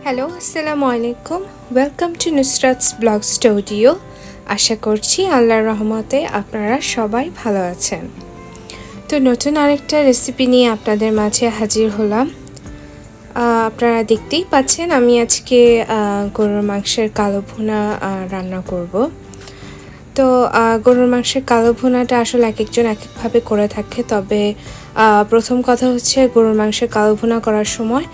Hello, আসসালামু আলাইকুম। Welcome to Nusrat's blog studio. আশা করছি আল্লাহর রহমতে আপনারা সবাই ভালো আছেন। তো নতুন আরেকটা রেসিপি নিয়ে আপনাদের মাঝে হাজির হলাম। আপনারা দেখতেই পাচ্ছেন আমি আজকে গরুর মাংসের কালো ভুনা রান্না করব। তো গরুর মাংসের কালো ভুনাটা আসলে এক একজন এক একভাবে করে থাকে, তবে প্রথম কথা হচ্ছে গরুর মাংসের কালো ভুনা করার সময়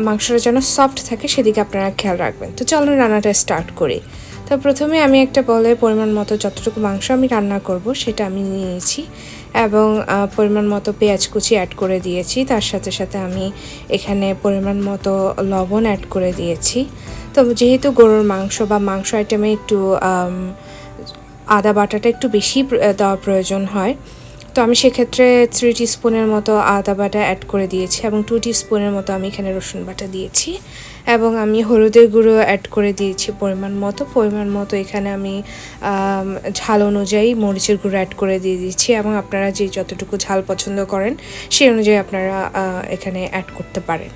মাংসটা যেন সফট থাকে সেদিকে আপনারা খেয়াল রাখবেন। তো চলুন রান্নাটা স্টার্ট করি। তো প্রথমে আমি একটা বলে পরিমাণ মতো যতটুকু মাংস আমি রান্না করব সেটা আমি নিয়েছি এবং পরিমাণ মতো পেঁয়াজ কুচি অ্যাড করে দিয়েছি। তার সাথে সাথে আমি এখানে পরিমাণ মতো লবণ অ্যাড করে দিয়েছি। তো যেহেতু গরুর মাংস বা মাংস আইটেমে একটু আদা বাটাটা একটু বেশি দেওয়ার প্রয়োজন হয়, তো আমি সেক্ষেত্রে 3 টিস্পুনের মতো আদা বাটা অ্যাড করে দিয়েছি এবং 2 টিস্পুনের মতো আমি এখানে রসুন বাটা দিয়েছি এবং আমি হলুদের গুঁড়ো অ্যাড করে দিয়েছি পরিমাণ মতো এখানে আমি ঝাল অনুযায়ী মরিচের গুঁড়ো অ্যাড করে দিয়ে দিচ্ছি এবং আপনারা যে যতটুকু ঝাল পছন্দ করেন সেই অনুযায়ী আপনারা এখানে অ্যাড করতে পারেন।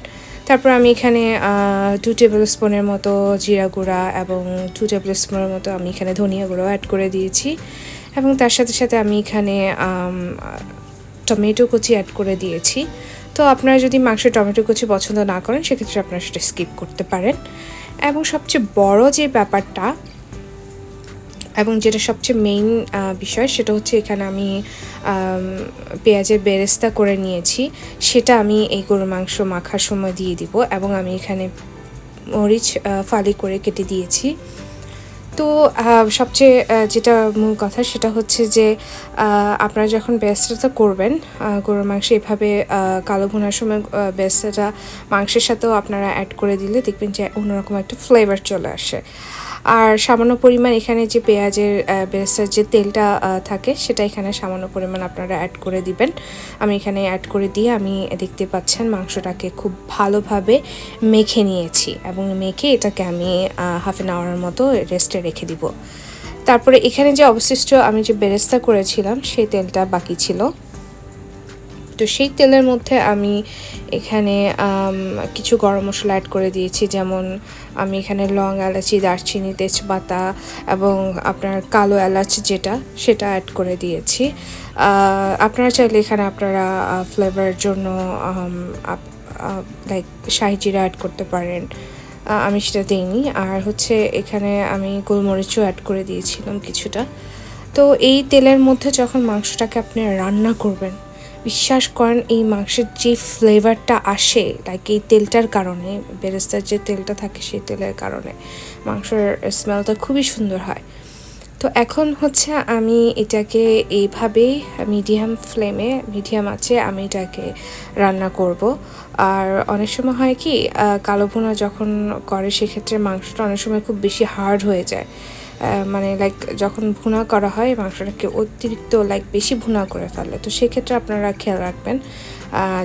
তারপর আমি এখানে 2 টেবিল স্পুনের মতো জিরা গুঁড়া এবং 2 টেবিল স্পুনের মতো আমি এখানে ধনিয়া গুঁড়ো অ্যাড করে দিয়েছি এবং তার সাথে সাথে আমি এখানে টমেটো কুচি অ্যাড করে দিয়েছি। তো আপনারা যদি মাংসে টমেটো কুচি পছন্দ না করেন সেক্ষেত্রে আপনারা সেটা স্কিপ করতে পারেন। এবং সবচেয়ে বড় যে ব্যাপারটা এবং যেটা সবচেয়ে মেইন বিষয় সেটা হচ্ছে এখানে আমি পেঁয়াজের বেরেস্তা করে নিয়েছি, সেটা আমি এই গরুর মাংস মাখার সময় দিয়ে দিব এবং আমি এখানে মরিচ ফালি করে কেটে দিয়েছি। তো সবচেয়ে যেটা মূল কথা সেটা হচ্ছে যে আপনারা যখন বেরেস্তাটা করবেন গরুর মাংস এভাবে কালো ভুনার সময় বেরেস্তাটা মাংসের সাথেও আপনারা অ্যাড করে দিলে দেখবেন যে অন্যরকম একটা ফ্লেভার চলে আসে। আর সামান্য পরিমাণ এখানে যে পেঁয়াজের বেরেস্তার যে তেলটা থাকে সেটা এখানে সামান্য পরিমাণ আপনারা অ্যাড করে দিবেন। আমি এখানে অ্যাড করে দিয়ে আমি দেখতে পাচ্ছেন মাংসটাকে খুব ভালোভাবে মেখে নিয়েছি এবং মেখে এটাকে আমি হাফ অ্যান আওয়ারের মতো রেস্টে রেখে দিব। তারপরে এখানে যে অবশিষ্ট আমি যে বেরেস্তা করেছিলাম সেই তেলটা বাকি ছিল, তো সেই তেলের মধ্যে আমি এখানে কিছু গরম মশলা অ্যাড করে দিয়েছি, যেমন আমি এখানে লং, এলাচি, দারচিনি, তেজপাতা এবং আপনার কালো এলাচ যেটা সেটা অ্যাড করে দিয়েছি। আপনারা চাইলে এখানে আপনারা ফ্লেভারের জন্য লাইক শাহি জিরা অ্যাড করতে পারেন, আমি সেটা দিইনি। আর হচ্ছে এখানে আমি গোলমরিচও অ্যাড করে দিয়েছিলাম কিছুটা। তো এই তেলের মধ্যে যখন মাংসটাকে আপনি রান্না করবেন বিশ্বাস করেন এই মাংসের যে ফ্লেভারটা আসে লাইক এই তেলটার কারণে, বেরেস্তার যে তেলটা থাকে সেই তেলের কারণে মাংসের স্মেলটা খুবই সুন্দর হয়। তো এখন হচ্ছে আমি এটাকে এইভাবেই মিডিয়াম আছে আমি এটাকে রান্না করব। আর অনেক সময় হয় কি কালো ভুনা যখন করে সেক্ষেত্রে মাংসটা অনেক সময় খুব বেশি হার্ড হয়ে যায়, মানে লাইক যখন ভুনা করা হয় মাংসটাকে অতিরিক্ত লাইক বেশি ভুনা করে ফেলে। তো সেক্ষেত্রে আপনারা খেয়াল রাখবেন,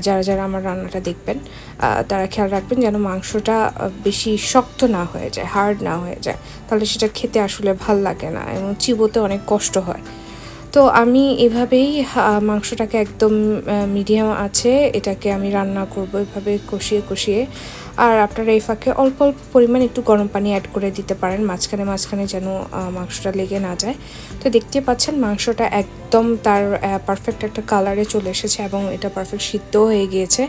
যারা যারা আমার রান্নাটা দেখবেন তারা খেয়াল রাখবেন যেন মাংসটা বেশি শক্ত না হয়ে যায়, হার্ড না হয়ে যায়, তাহলে সেটা খেতে আসলে ভাল লাগে না এবং চিবোতে অনেক কষ্ট হয়। তো আমি এভাবেই মাংসটাকে একদম মিডিয়াম আছে এটাকে আমি রান্না করব এভাবে কষিয়ে কষিয়ে। আর আপনারা এই ফাঁকে অল্প অল্প পরিমাণ একটু গরম পানি অ্যাড করে দিতে পারেন মাঝখানে মাঝখানে যেন মাংসটা লেগে না যায়। তো দেখতে পাচ্ছেন মাংসটা একদম তার পারফেক্ট একটা কালারে চলে এসেছে এবং এটা পারফেক্ট সিদ্ধ হয়ে গিয়েছে।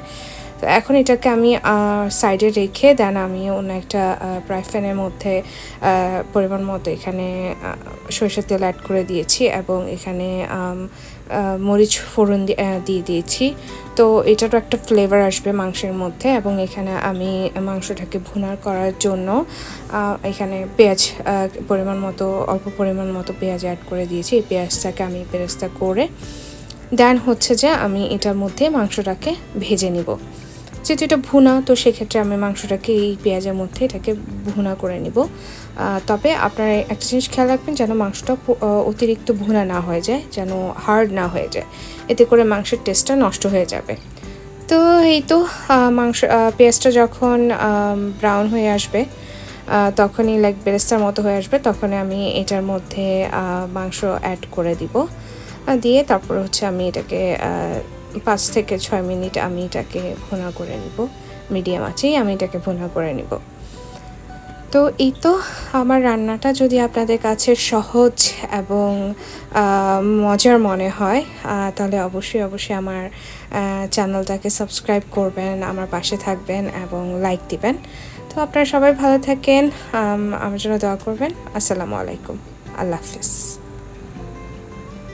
তো এখন এটাকে আমি সাইডে রেখে দেন আমি অন্য একটা ফ্রাই প্যানের মধ্যে পরিমাণ মতো এখানে সরিষার তেল অ্যাড করে দিয়েছি এবং এখানে মরিচ ফোড়ন দিয়ে দিয়েছি। তো এটারও একটা ফ্লেভার আসবে মাংসের মধ্যে এবং এখানে আমি মাংসটাকে ভুনা করার জন্য এখানে পেঁয়াজ অল্প পরিমাণ মতো পেঁয়াজ অ্যাড করে দিয়েছি। এই পেঁয়াজটাকে আমি বেরেস্তা করে দেন হচ্ছে যে আমি এটার মধ্যে মাংসটাকে ভেজে নিব। যেহেতু এটা ভুনা তো সেক্ষেত্রে আমি মাংসটাকে এই পেঁয়াজের মধ্যে এটাকে ভুনা করে নিব। তবে আপনারা একটা জিনিস খেয়াল রাখবেন যেন মাংসটা অতিরিক্ত ভুনা না হয়ে যায়, যেন হার্ড না হয়ে যায়, এতে করে মাংসের টেস্টটা নষ্ট হয়ে যাবে। তো এই তো পেঁয়াজটা যখন ব্রাউন হয়ে আসবে তখনই লাইক বেরেস্তার মতো হয়ে আসবে, তখনই আমি এটার মধ্যে মাংস অ্যাড করে দিব। দিয়ে তারপর হচ্ছে আমি এটাকে 5 থেকে 6 মিনিট আমি এটাকে ভুনা করে নিব, মিডিয়াম আছেই আমি এটাকে ভুনা করে নিব। তো এই তো আমার রান্নাটা যদি আপনাদের কাছে সহজ এবং মজার মনে হয় তাহলে অবশ্যই আমার চ্যানেলটাকে সাবস্ক্রাইব করবেন, আমার পাশে থাকবেন এবং লাইক দিবেন। তো আপনারা সবাই ভালো থাকেন, আমার জন্য দোয়া করবেন। আসসালামু আলাইকুম, আল্লাহ হাফিজ।